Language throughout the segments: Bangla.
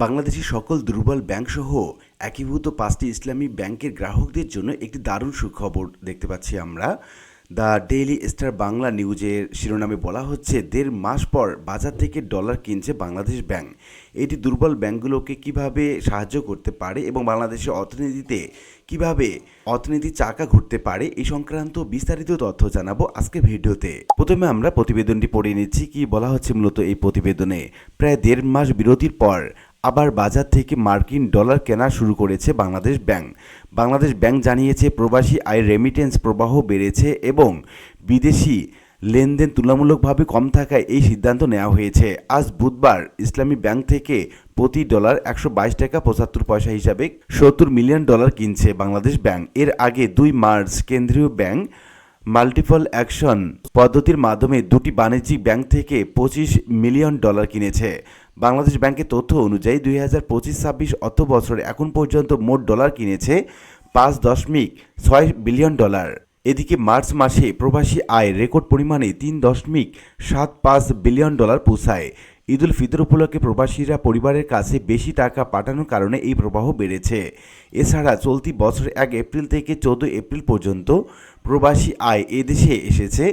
বাংলাদেশের সকল দুর্বল ব্যাংকসহ একীভূত 5টি ইসলামী ব্যাংকের গ্রাহকদের জন্য একটি দারুণ সুখবর দেখতে পাচ্ছি আমরা। দ্য ডেইলি স্টার বাংলা নিউজের শিরোনামে বলা হচ্ছে, 1.5 মাস পর বাজার থেকে ডলার কিনছে বাংলাদেশ ব্যাংক। এটি দুর্বল ব্যাংকগুলোকে কিভাবে সাহায্য করতে পারে এবং বাংলাদেশের অর্থনীতিতে কিভাবে অর্থনীতির চাকা ঘুরতে পারে, এই সংক্রান্ত বিস্তারিত তথ্য জানাবো আজকে ভিডিওতে। প্রথমে আমরা প্রতিবেদনটি পড়ে নিচ্ছি। কি বলা হচ্ছে মূলত এই প্রতিবেদনে, প্রায় 1.5 মাস বিরতির পর আবার বাজার থেকে মার্কিন ডলার কেনা শুরু করেছে বাংলাদেশ ব্যাংক। বাংলাদেশ ব্যাংক জানিয়েছে, প্রবাসী আয় রেমিটেন্স প্রবাহ বেড়েছে এবং বিদেশি লেনদেন তুলনামূলকভাবে কম থাকায় এই সিদ্ধান্ত নেওয়া হয়েছে। আজ বুধবার ইসলামী ব্যাংক থেকে প্রতি ডলার 122 টাকা 75 পয়সা হিসাবে 70 মিলিয়ন ডলার কিনছে বাংলাদেশ ব্যাংক। এর আগে 2 মার্চ কেন্দ্রীয় ব্যাংক মাল্টিপল অ্যাকশন পদ্ধতির মাধ্যমে দুটি বাণিজ্যিক ব্যাংক থেকে 25 মিলিয়ন ডলার কিনেছে। বাংলাদেশ ব্যাংকের তথ্য অনুযায়ী 2025-26 অর্থ বছরে এখন পর্যন্ত মোট ডলার কিনেছে 5.6 বিলিয়ন ডলার। এদিকে মার্চ মাসে প্রবাসী আয় রেকর্ড পরিমাণে 3.75 বিলিয়ন ডলার পৌঁছায়। ঈদুল ফিতর উপলক্ষে প্রবাসীরা পরিবারের কাছে বেশি টাকা পাঠানোর কারণে এই প্রবাহ বেড়েছে। এছাড়া চলতি বছর 1 এপ্রিল থেকে 14 এপ্রিল পর্যন্ত প্রবাসী আয় এদেশে এসেছে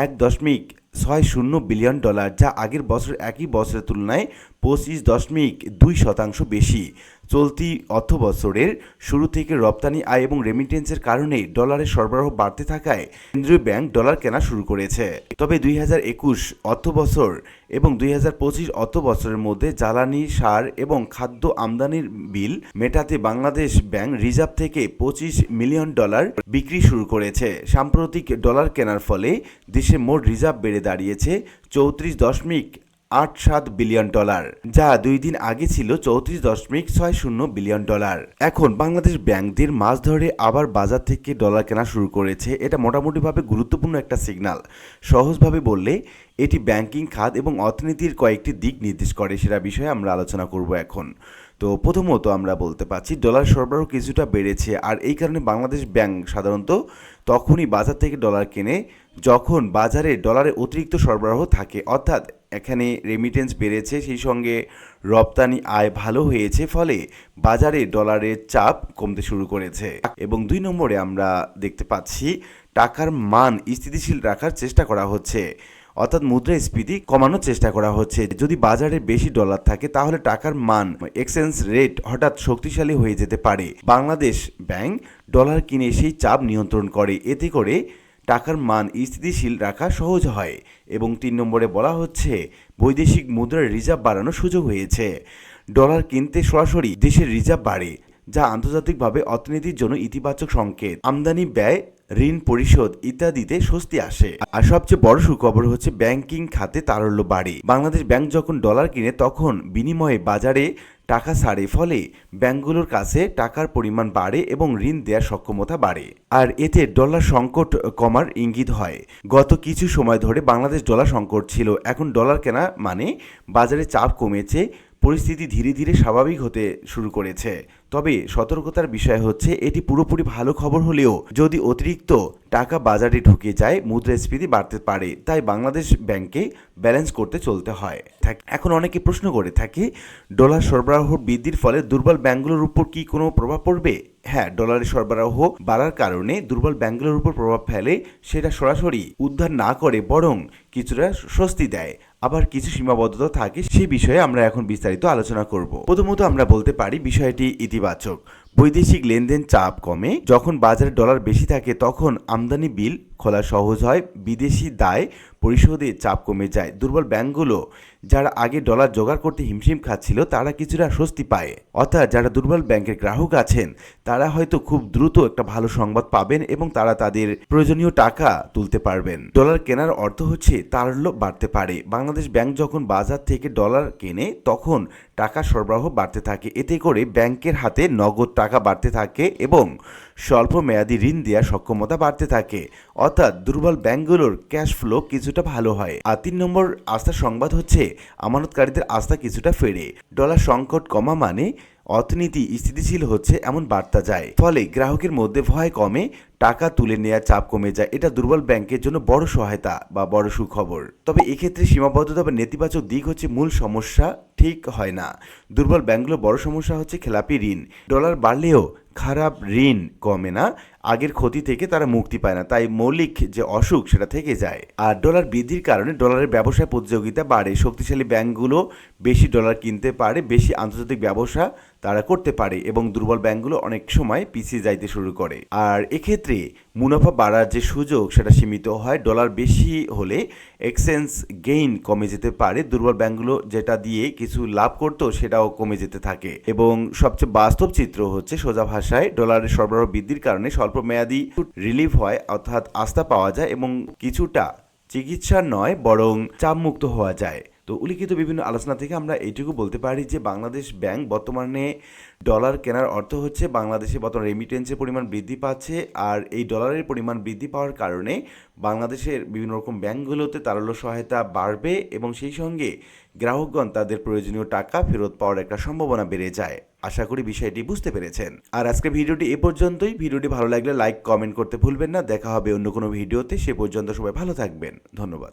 1.60 বিলিয়ন ডলার, যা আগের বছর একই বছরের তুলনায় 25.2% বেশি। চলতি অর্থ বছরের শুরু থেকে রপ্তানি আয় এবং রেমিটেন্সের কারণে ডলারের সরবরাহ বাড়তে থাকায় কেন্দ্রীয় ব্যাংক ডলার কেনা শুরু করেছে। তবে 2021 অর্থ বছর এবং 2025 অর্থ বছরের মধ্যে জ্বালানি, সার এবং খাদ্য আমদানির বিল মেটাতে বাংলাদেশ ব্যাংক রিজার্ভ থেকে 25 মিলিয়ন ডলার বিক্রি শুরু করেছে। সাম্প্রতিক ডলার কেনার ফলে দেশে মোট রিজার্ভ বেড়ে দাঁড়িয়েছে 34.87 বিলিয়ন ডলার, যা 2 দিন আগে ছিল 34.60 বিলিয়ন ডলার। এখন বাংলাদেশ ব্যাংক 1.5 মাস ধরে আবার বাজার থেকে ডলার কেনা শুরু করেছে। এটা মোটামুটিভাবে গুরুত্বপূর্ণ একটা সিগন্যাল। সহজভাবে বললে এটি ব্যাংকিং খাত এবং অর্থনীতির কয়েকটি দিক নির্দেশ করে, সেটা বিষয়ে আমরা আলোচনা করব এখন। তো প্রথমত আমরা বলতে পারছি ডলার সরবরাহ কিছুটা বেড়েছে, আর এই কারণে বাংলাদেশ ব্যাংক সাধারণত তখনই বাজার থেকে ডলার কেনে যখন বাজারে ডলারের অতিরিক্ত সরবরাহ থাকে, অর্থাৎ এখানে রেমিটেন্স বেড়েছে, সেই সঙ্গে রপ্তানি আয় ভালো হয়েছে, ফলে বাজারে ডলারের চাপ কমতে শুরু করেছে। এবং 2 নম্বরে আমরা দেখতে পাচ্ছি টাকার মান স্থিতিশীল রাখার চেষ্টা করা হচ্ছে, অর্থাৎ মুদ্রাস্ফীতি কমানোর চেষ্টা করা হচ্ছে। যদি বাজারে বেশি ডলার থাকে তাহলে টাকার মান, এক্সচেঞ্জ রেট হঠাৎ শক্তিশালী হয়ে যেতে পারে। বাংলাদেশ ব্যাংক ডলার কিনে সেই চাপ নিয়ন্ত্রণ করে, এতে করে টাকার মান স্থিতিশীল রাখা সহজ হয়। এবং 3 নম্বরে বলা হচ্ছে বৈদেশিক মুদ্রার রিজার্ভ বাড়ানোর সুযোগ হয়েছে। ডলার কিনতে সরাসরি দেশের রিজার্ভ বাড়ে, যা আন্তর্জাতিকভাবে অর্থনীতির জন্য ইতিবাচক সংকেত। আমদানি, ব্যয়, ঋণ পরিশোধ ইত্যাদিতে স্বস্তি আসে। আর সবচেয়ে বড় সুখবর হচ্ছে ব্যাংকিং খাতে তারল্য বাড়ে। বাংলাদেশ ব্যাংক যখন ডলার কিনে তখন বিনিময়ে বাজারে টাকা ছাড়ে, ফলে ব্যাংকগুলোর কাছে টাকার পরিমাণ বাড়ে এবং ঋণ দেওয়ার সক্ষমতা বাড়ে, আর এতে ডলার সংকট কমার ইঙ্গিত হয়। গত কিছু সময় ধরে বাংলাদেশ ডলার সংকট ছিল, এখন ডলার কেনা মানে বাজারে চাপ কমেছে, পরিস্থিতি ধীরে ধীরে স্বাভাবিক হতে শুরু করেছে। তবে সতর্কতার বিষয় হচ্ছে এটি পুরোপুরি ভালো খবর হলেও যদি অতিরিক্ত টাকা বাজারে ঢুকে যায় মুদ্রাস্ফীতি বাড়তে পারে, তাই বাংলাদেশ ব্যাংকে ব্যালেন্স করতে চলতে হয়। এখন অনেকে প্রশ্ন করে থাকে, ডলার সরবরাহ বৃদ্ধির ফলে দুর্বল ব্যাংকগুলোর উপর কি কোনো প্রভাব পড়বে? হ্যাঁ, ডলারের সরবরাহ বাড়ার কারণে দুর্বল ব্যাংকগুলোর উপর প্রভাব ফেলে। সেটা সরাসরি উদ্ধার না করে বরং কিছুটা স্বস্তি দেয়, আবার কিছু সীমাবদ্ধতা থাকে, সে বিষয়ে আমরা এখন বিস্তারিত আলোচনা করব। প্রথমত আমরা বলতে পারি বিষয়টি ইতিবাচক। বৈদেশিক লেনদেন চাপ কমে। যখন বাজারে ডলার বেশি থাকে তখন আমদানি বিল খোলা সহজ হয়, বিদেশি দায় পরিশোধে চাপ কমে যায়। দুর্বল ব্যাংকগুলো যারা আগে ডলার জোগাড় করতে হিমশিম খাচ্ছিল তারা কিছুটা স্বস্তি পায়, অর্থাৎ যারা দুর্বল ব্যাংকের গ্রাহক আছেন তারা হয়তো খুব দ্রুত একটা ভালো সংবাদ পাবেন এবং তারা তাদের প্রয়োজনীয় টাকা তুলতে পারবেন। ডলার কেনার অর্থ হচ্ছে তারল্য বাড়তে পারে। বাংলাদেশ ব্যাংক যখন বাজার থেকে ডলার কেনে তখন টাকা সরবরাহ বাড়তে থাকে, এতে করে ব্যাংকের হাতে নগদ টাকা বাড়তে থাকে এবং স্বল্প মেয়াদী ঋণ দেওয়ার সক্ষমতা বাড়তে থাকে, অর্থাৎ দুর্বল ব্যাংকগুলোর ক্যাশ ফ্লো কিছুটা ভালো হয়। আর 3 নম্বর আস্থার সংবাদ হচ্ছে আমানতকারীদের আস্থা কিছুটা ফেরে। ডলার সংকট কমা মানে অর্থনীতি স্থিতিশীল হচ্ছে এমন বার্তা যায়, ফলে গ্রাহকের মধ্যে ভয় কমে, টাকা তুলে নেওয়ার চাপ কমে যায়। এটা দুর্বল ব্যাংকের জন্য বড় সহায়তা বা বড় সুখবর। তবে এক্ষেত্রে সীমাবদ্ধতা বা নেতিবাচক দিক হচ্ছে মূল সমস্যা ঠিক হয় না। দুর্বল ব্যাংকগুলো বড় সমস্যা হচ্ছে খেলাপি ঋণ। ডলার বাড়লেও খারাপ ঋণ কমে না, আগের ক্ষতি থেকে তারা মুক্তি পায় না, তাই মৌলিক যে অসুখ সেটা থেকে যায়। আর ডলার বৃদ্ধির কারণে ডলারের ব্যবসায় প্রতিযোগিতা বাড়ে, শক্তিশালী ব্যাংকগুলো বেশি ডলার কিনতে পারে, বেশি আন্তর্জাতিক ব্যবসা তারা করতে পারে এবং দুর্বল ব্যাংকগুলো অনেক সময় পিছিয়ে যাইতে শুরু করে। আর এক্ষেত্রে মুনাফা বাড়ার যে সুযোগ সেটা সীমিত হয়। ডলার বেশি হলে এক্সচেঞ্জ গেইন কমে যেতে পারে, দুর্বল ব্যাংকগুলো যেটা দিয়ে কিছু লাভ করতো সেটাও কমে যেতে থাকে। এবং সবচেয়ে বাস্তব চিত্র হচ্ছে, সোজা ভাষায় ডলারের সরবরাহ বৃদ্ধির কারণে স্বল্প মেয়াদী রিলিফ হয়, অর্থাৎ আস্থা পাওয়া যায় এবং কিছুটা চিকিৎসা নয় বরং চাপমুক্ত হওয়া যায়। তো উল্লিখিত বিভিন্ন আলোচনা থেকে আমরা এইটুকু বলতে পারি যে বাংলাদেশ ব্যাংক বর্তমানে ডলার কেনার অর্থ হচ্ছে বাংলাদেশে বর্তমান রেমিটেন্সের পরিমাণ বৃদ্ধি পাচ্ছে, আর এই ডলারের পরিমাণ বৃদ্ধি পাওয়ার কারণে বাংলাদেশের বিভিন্ন রকম ব্যাংকগুলোতে তারল্য সহায়তা বাড়বে এবং সেই সঙ্গে গ্রাহকগণ তাদের প্রয়োজনীয় টাকা ফেরত পাওয়ার একটা সম্ভাবনা বেড়ে যায়। আশা করি বিষয়টি বুঝতে পেরেছেন। আর আজকের ভিডিওটি এ পর্যন্তই। ভিডিওটি ভালো লাগলে লাইক কমেন্ট করতে ভুলবেন না। দেখা হবে অন্য কোনো ভিডিওতে। সে পর্যন্ত সবাই ভালো থাকবেন। ধন্যবাদ।